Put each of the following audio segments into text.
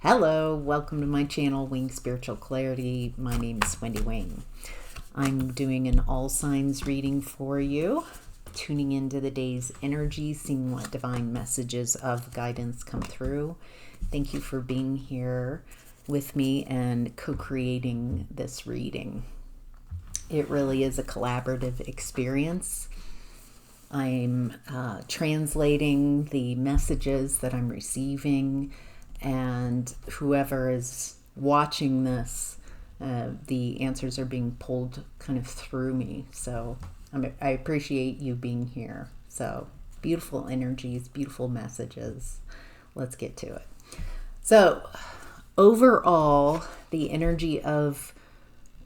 Hello, welcome to my channel, Wing Spiritual Clarity. My name is Wendy Wing. I'm doing an all signs reading for you, tuning into the day's energy, seeing what divine messages of guidance come through. Thank you for being here with me and co-creating this reading. It really is a collaborative experience. I'm translating the messages that I'm receiving, and whoever is watching this, the answers are being pulled kind of through me. So I appreciate you being here. So beautiful energies, beautiful messages. Let's get to it. So overall, the energy of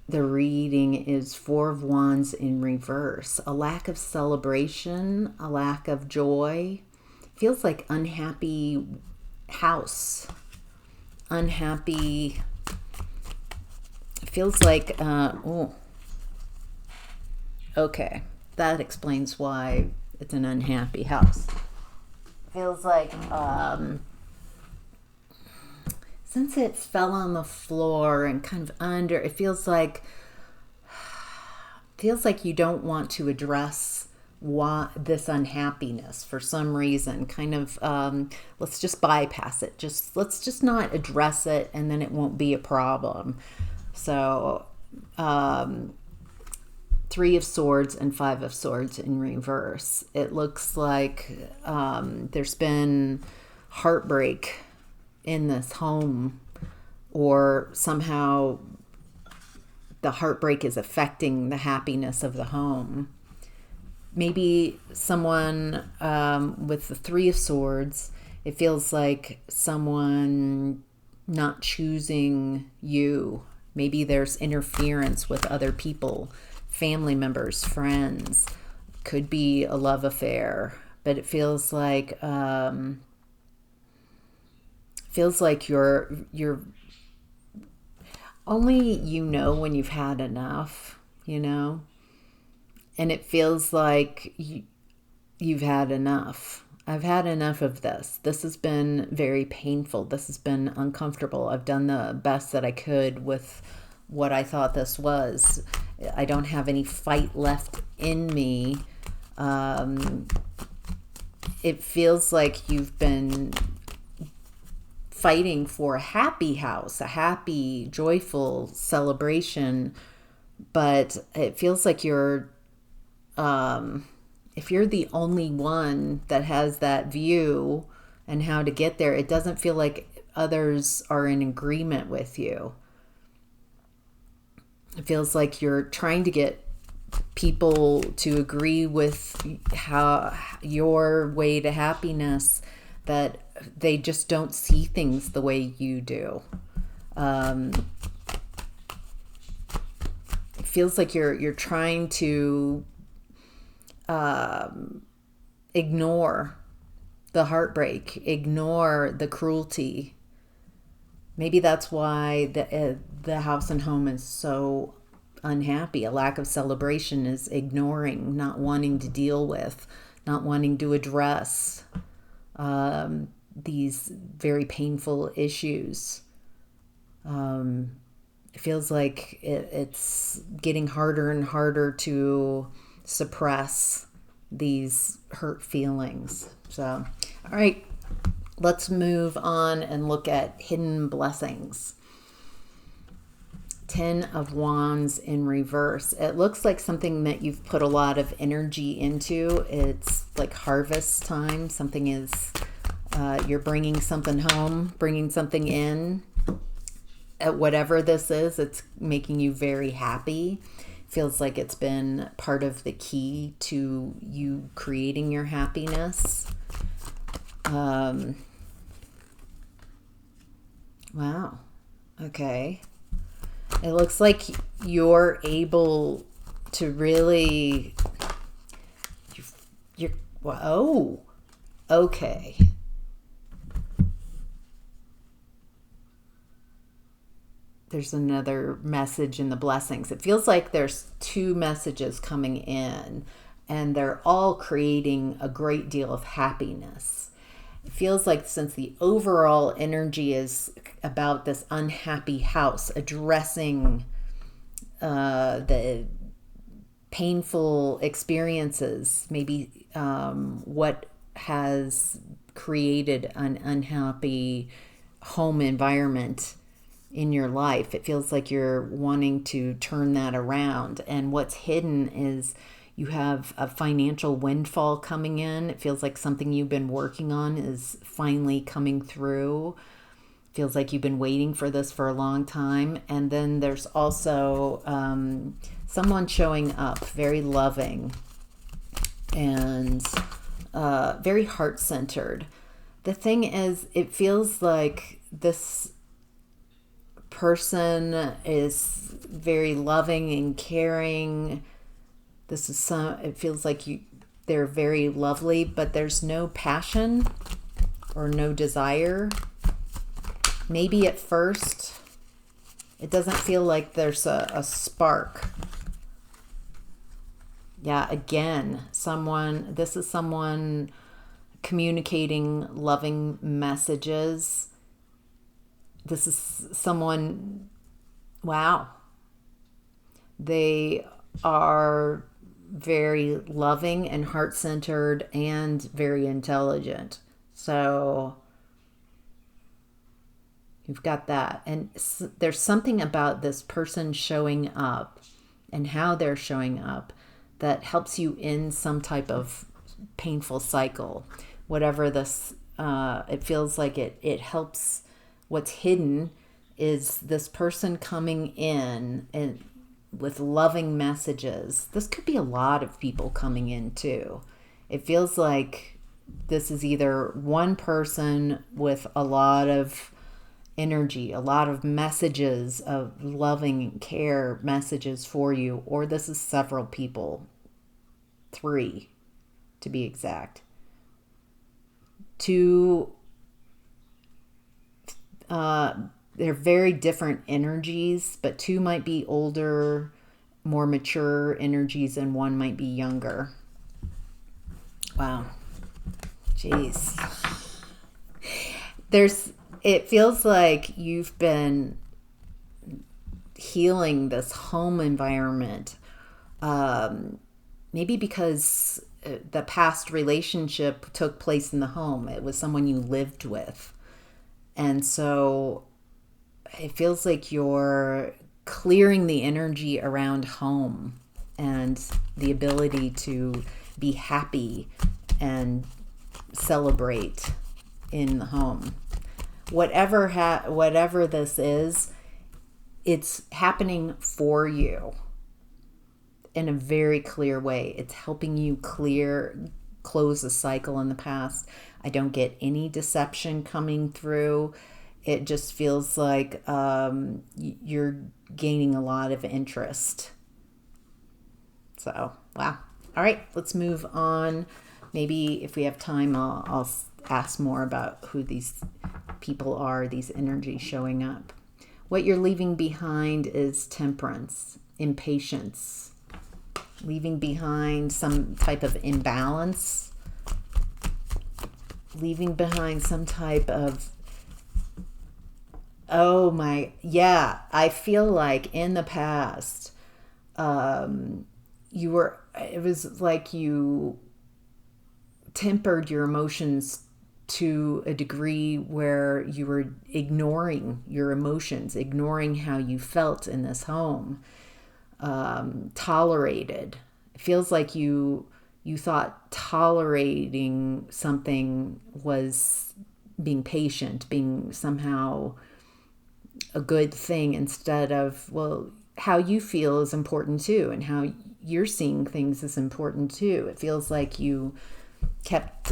the reading is Four of Wands in reverse. A lack of celebration, a lack of joy. Feels like unhappy house. Unhappy. Feels like, okay. That explains why it's an unhappy house. Feels like, since it fell on the floor and kind of under, it feels like you don't want to address this unhappiness for some reason. Kind of, let's just bypass it. Let's just not address it, and then it won't be a problem. So, Three of Swords and Five of Swords in reverse. It looks like there's been heartbreak in this home, or somehow the heartbreak is affecting the happiness of the home. Maybe someone with the Three of Swords, it feels like someone not choosing you. Maybe there's interference with other people, family members, friends. Could be a love affair, but it feels like you're only when you've had enough, and it feels like you've had enough. I've had enough of this. This has been very painful. This has been uncomfortable. I've done the best that I could with what I thought this was. I don't have any fight left in me. It feels like you've been fighting for a happy house, a happy, joyful celebration, but it feels like if you're the only one that has that view and how to get there, it doesn't feel like others are in agreement with you. It feels like you're trying to get people to agree with how your way to happiness, that they just don't see things the way you do. It feels like you're trying to ignore the heartbreak, ignore the cruelty. Maybe that's why the house and home is so unhappy. A lack of celebration is ignoring, not wanting to deal with, not wanting to address these very painful issues. It feels like it's getting harder and harder to suppress these hurt feelings. So, all right, let's move on and look at hidden blessings. 10 of Wands in reverse. It looks like something that you've put a lot of energy into. It's like harvest time. Something is, you're bringing something home, bringing something in. Whatever this is, it's making you very happy. Feels like it's been part of the key to you creating your happiness. Wow. Okay. It looks like you're able to really, oh, okay. There's another message in the blessings. It feels like there's two messages coming in, and they're all creating a great deal of happiness. It feels like since the overall energy is about this unhappy house, addressing the painful experiences, maybe what has created an unhappy home environment in your life. It feels like you're wanting to turn that around. And what's hidden is you have a financial windfall coming in. It feels like something you've been working on is finally coming through. Feels like you've been waiting for this for a long time. And then there's also someone showing up, very loving and very heart-centered. The thing is, it feels like this person is very loving and caring. It feels like they're very lovely, but there's no passion or no desire. Maybe at first, it doesn't feel like there's a spark. Yeah, again, this is someone communicating loving messages. This is someone, wow. They are very loving and heart-centered and very intelligent. So you've got that. And there's something about this person showing up and how they're showing up that helps you in some type of painful cycle. Whatever this, it feels like it helps. What's hidden is this person coming in and with loving messages. This could be a lot of people coming in too. It feels like this is either one person with a lot of energy, a lot of messages of loving care messages for you, or this is several people, 3 to be exact. 2, they're very different energies, but 2 might be older, more mature energies, and 1 might be younger. Wow. Jeez. It feels like you've been healing this home environment, maybe because the past relationship took place in the home. It was someone you lived with. And so it feels like you're clearing the energy around home and the ability to be happy and celebrate in the home. Whatever this is, it's happening for you in a very clear way. It's helping you close a cycle in the past. I don't get any deception coming through. It just feels like you're gaining a lot of interest. So, wow. All right, let's move on. Maybe if we have time, I'll ask more about who these people are, these energies showing up. What you're leaving behind is temperance, impatience, leaving behind some type of imbalance, leaving behind some type of, I feel like in the past, it was like you tempered your emotions to a degree where you were ignoring your emotions, ignoring how you felt in this home, tolerated. It feels like you thought tolerating something was being patient, being somehow a good thing, instead of, well, how you feel is important too, and how you're seeing things is important too. It feels like you kept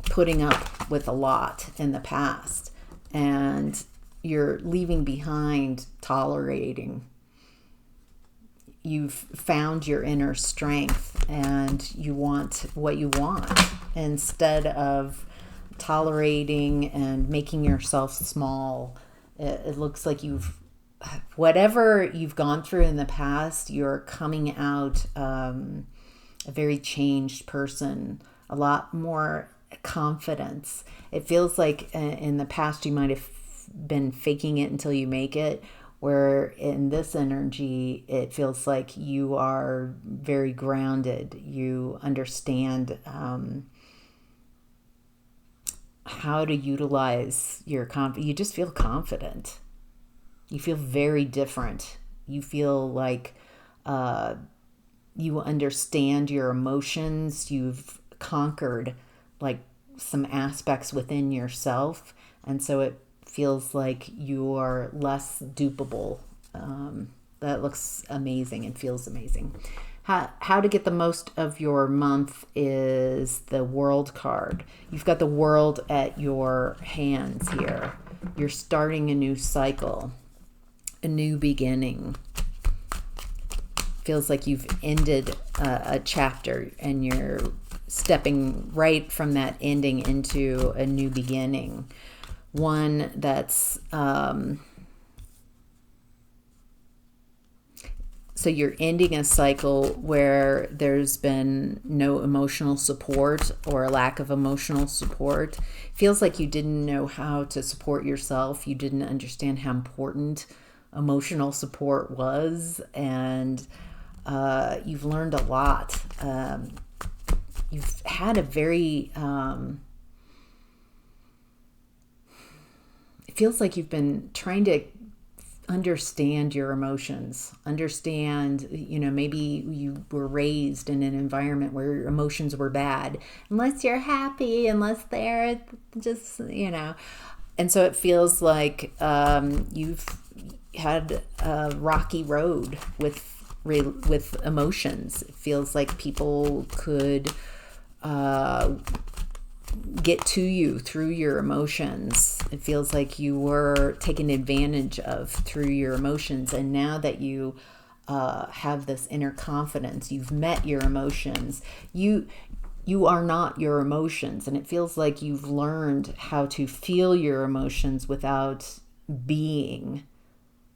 putting up with a lot in the past, and you're leaving behind tolerating. You've found your inner strength and you want what you want instead of tolerating and making yourself small. It looks like whatever you've gone through in the past, you're coming out a very changed person, a lot more confidence. It feels like in the past you might have been faking it until you make it, where in this energy it feels like you are very grounded. You understand how to utilize your confidence. You just feel confident. You feel very different. You feel like you understand your emotions. You've conquered like some aspects within yourself, and so it feels like you are less dupable. That looks amazing and feels amazing. How to get the most of your month is the World card. You've got the world at your hands here. You're starting a new cycle, a new beginning. Feels like you've ended a chapter and you're stepping right from that ending into a new beginning. One that's so you're ending a cycle where there's been no emotional support or a lack of emotional support. Feels like you didn't know how to support yourself. You didn't understand how important emotional support was, and you've learned a lot. You've had a very it feels like you've been trying to understand your emotions, understand, maybe you were raised in an environment where your emotions were bad, unless you're happy, unless they're just, and so it feels like you've had a rocky road with emotions. It feels like people could get to you through your emotions. It feels like you were taken advantage of through your emotions, and now that you have this inner confidence, you've met your emotions, you are not your emotions, and it feels like you've learned how to feel your emotions without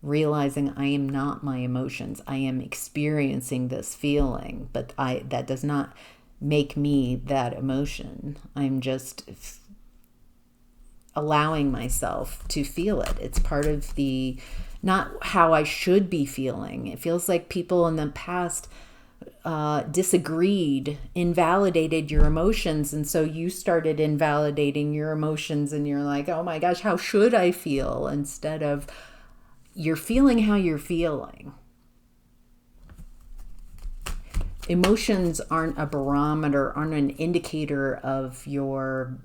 realizing I am not my emotions. I am experiencing this feeling, but that does not make me that emotion. I'm just allowing myself to feel it. It's part of not how I should be feeling. It feels like people in the past disagreed, invalidated your emotions, and so you started invalidating your emotions, and you're like, oh my gosh, how should I feel? Instead of you're feeling how you're feeling. Emotions aren't a barometer, aren't an indicator of your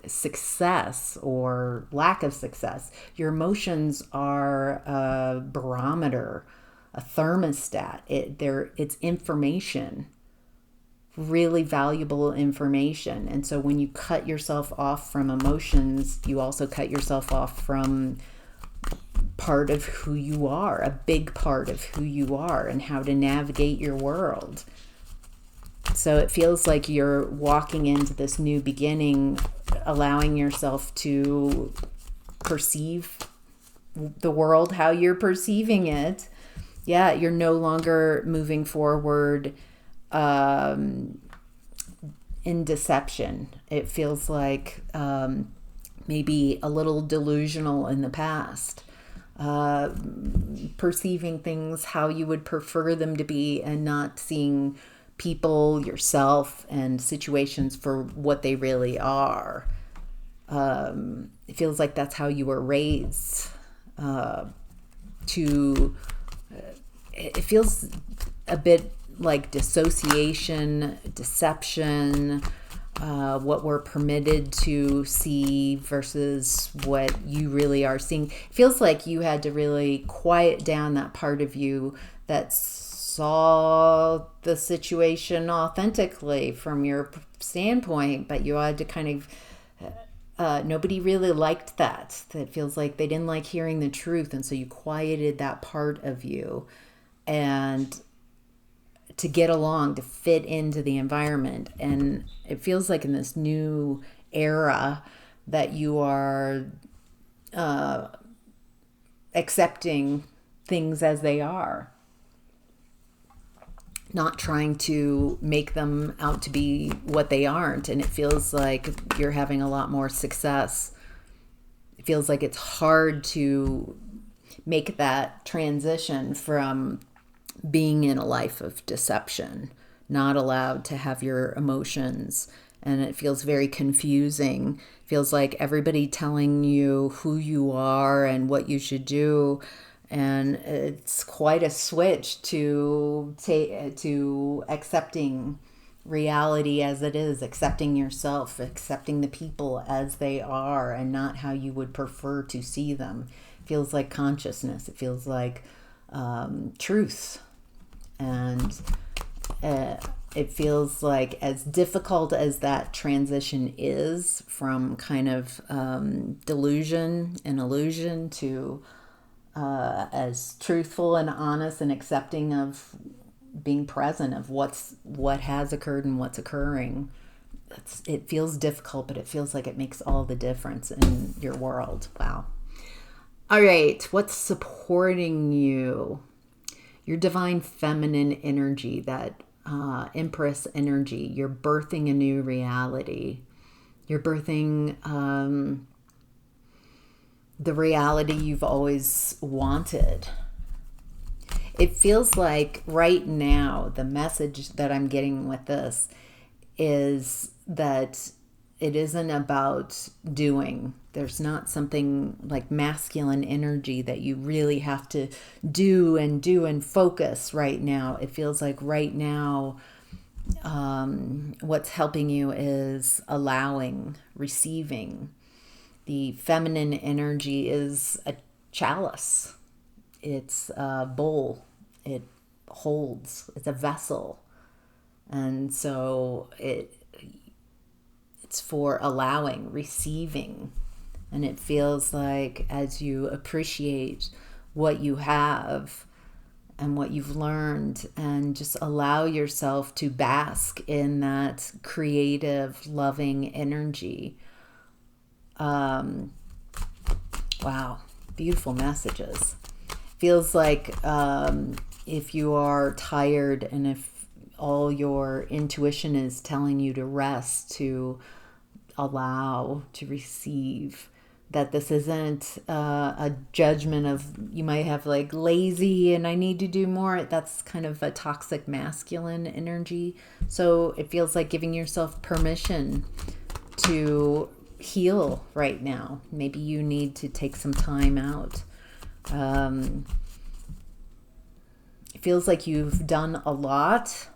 success or lack of success. Your emotions are a barometer, a thermostat. It's information, really valuable information. And so when you cut yourself off from emotions, you also cut yourself off from part of who you are, a big part of who you are, and how to navigate your world. So it feels like you're walking into this new beginning, allowing yourself to perceive the world how you're perceiving it. Yeah, you're no longer moving forward in deception. It feels like maybe a little delusional in the past. Perceiving things how you would prefer them to be, and not seeing people, yourself, and situations for what they really are. It feels like that's how you were raised. It feels a bit like dissociation, deception, what we're permitted to see versus what you really are seeing. It feels like you had to really quiet down that part of you that saw the situation authentically from your standpoint, but you had to kind of nobody really liked that. It feels like they didn't like hearing the truth, and so you quieted that part of you, and to get along, to fit into the environment. And it feels like in this new era that you are accepting things as they are. not trying to make them out to be what they aren't. And it feels like you're having a lot more success. It feels like it's hard to make that transition from being in a life of deception, not allowed to have your emotions. And it feels very confusing. Feels like everybody telling you who you are and what you should do. And it's quite a switch to accepting reality as it is, accepting yourself, accepting the people as they are and not how you would prefer to see them. It feels like consciousness. It feels like truth. And it feels like, as difficult as that transition is from kind of delusion and illusion to as truthful and honest and accepting of being present of what has occurred and what's occurring. It feels difficult, but it feels like it makes all the difference in your world. Wow. All right, what's supporting you? Your divine feminine energy, that Empress energy. You're birthing a new reality. You're birthing the reality you've always wanted. It feels like right now, the message that I'm getting with this is that it isn't about doing. There's not something like masculine energy that you really have to do and focus right now. It feels like right now, what's helping you is allowing, receiving. The feminine energy is a chalice. It's a bowl. It holds. It's a vessel. And so it's for allowing, receiving. And it feels like as you appreciate what you have and what you've learned and just allow yourself to bask in that creative, loving energy. Wow, beautiful messages. Feels like if you are tired and if all your intuition is telling you to rest, to allow, to receive, that this isn't a judgment of, you might have like lazy and I need to do more. That's kind of a toxic masculine energy. So it feels like giving yourself permission to heal right now. Maybe you need to take some time out. It feels like you've done a lot.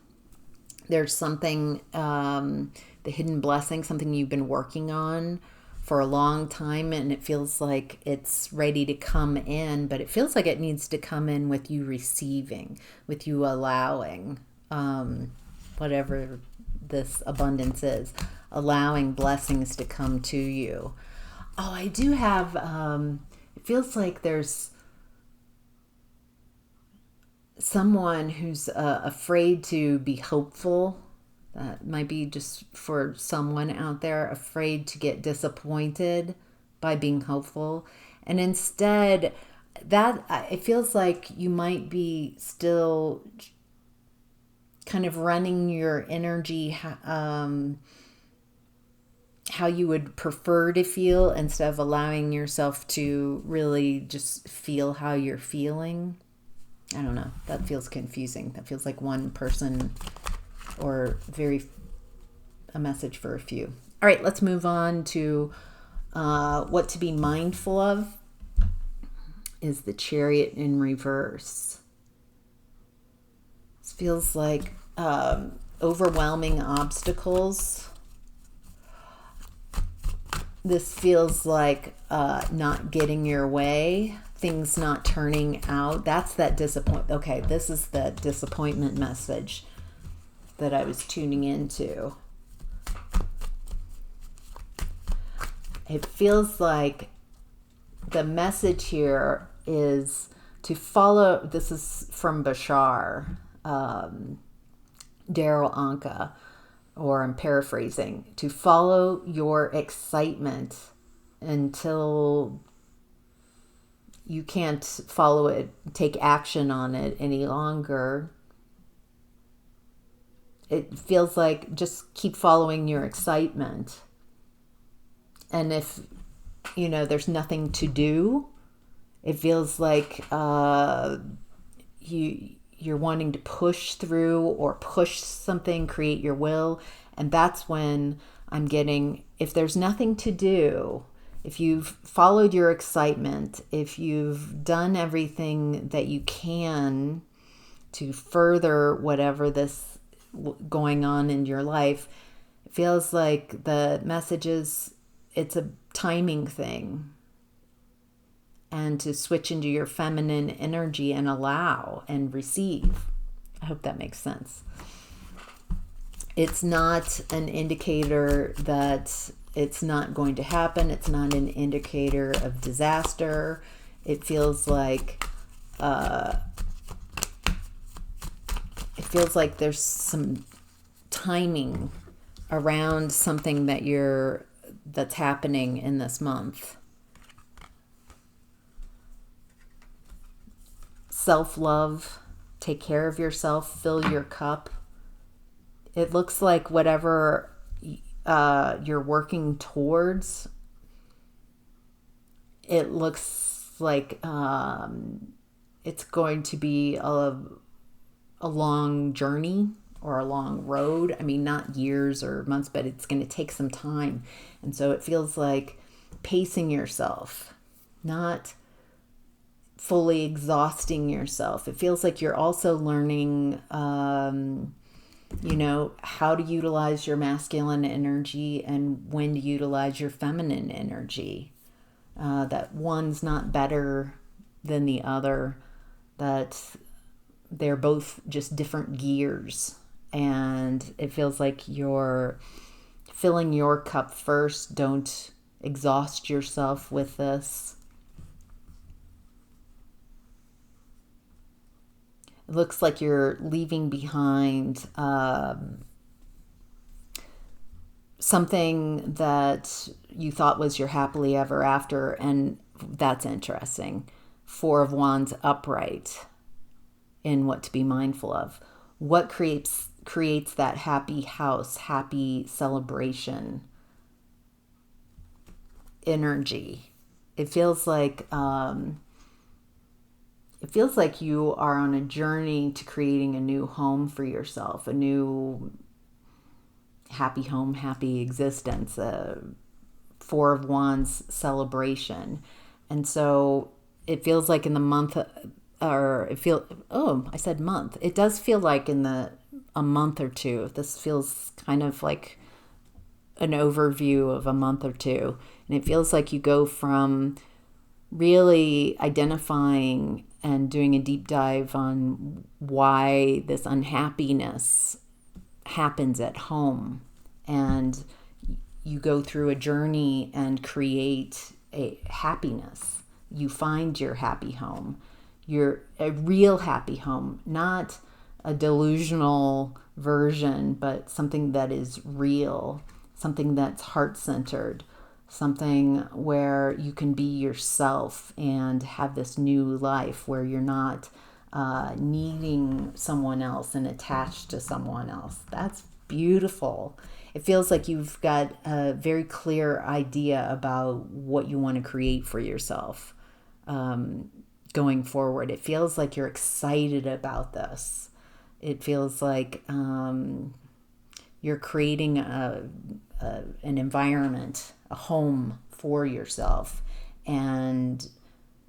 There's something, the hidden blessing, something you've been working on for a long time, and it feels like it's ready to come in, but it feels like it needs to come in with you receiving, with you allowing, whatever this abundance is, allowing blessings to come to you. Oh, I do have, it feels like there's someone who's afraid to be hopeful. That might be just for someone out there, afraid to get disappointed by being hopeful. And instead, that it feels like you might be still kind of running your energy how you would prefer to feel, instead of allowing yourself to really just feel how you're feeling. I don't know. That feels confusing. That feels like one person or a message for a few. All right, let's move on to what to be mindful of is the Chariot in reverse. This feels like overwhelming obstacles. This feels like not getting your way, things not turning out. That's that disappointment. Okay, this is the disappointment message that I was tuning into. It feels like the message here is to follow. This is from Bashar, Daryl Anka, or I'm paraphrasing, to follow your excitement until you can't follow it, take action on it any longer. it feels like just keep following your excitement. And if, there's nothing to do, it feels like you're wanting to push through or push something, create your will. And that's when I'm getting, if there's nothing to do, if you've followed your excitement, if you've done everything that you can to further whatever this going on in your life, it feels like the message is it's a timing thing. And to switch into your feminine energy and allow and receive. I hope that makes sense. It's not an indicator that it's not going to happen. It's not an indicator of disaster. It feels like there's some timing around something that's happening in this month. Self-love, take care of yourself, fill your cup. It looks like whatever you're working towards, it looks like it's going to be a long journey or a long road. I mean, not years or months, but it's going to take some time. And so it feels like pacing yourself, not fully exhausting yourself. It feels like you're also learning, how to utilize your masculine energy and when to utilize your feminine energy. That one's not better than the other, that they're both just different gears. And it feels like you're filling your cup first. Don't exhaust yourself with this. It looks like you're leaving behind something that you thought was your happily ever after, and that's interesting. Four of Wands upright in what to be mindful of. What creates that happy house, happy celebration energy? It feels like you are on a journey to creating a new home for yourself, a new happy home, happy existence, a Four of Wands celebration. And so it feels like in the month, I said month. It does feel like in a month or two. This feels kind of like an overview of a month or two. And it feels like you go from really identifying and doing a deep dive on why this unhappiness happens at home, and you go through a journey and create a happiness. You find your happy home, a real happy home, not a delusional version, but something that is real, something that's heart-centered, something where you can be yourself and have this new life where you're not needing someone else and attached to someone else. That's beautiful. It feels like you've got a very clear idea about what you want to create for yourself going forward. It feels like you're excited about this. It feels like you're creating an environment, a home for yourself, and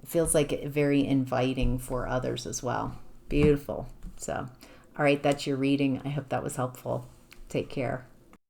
it feels like very inviting for others as well. Beautiful. So, all right, that's your reading. I hope that was helpful. Take care.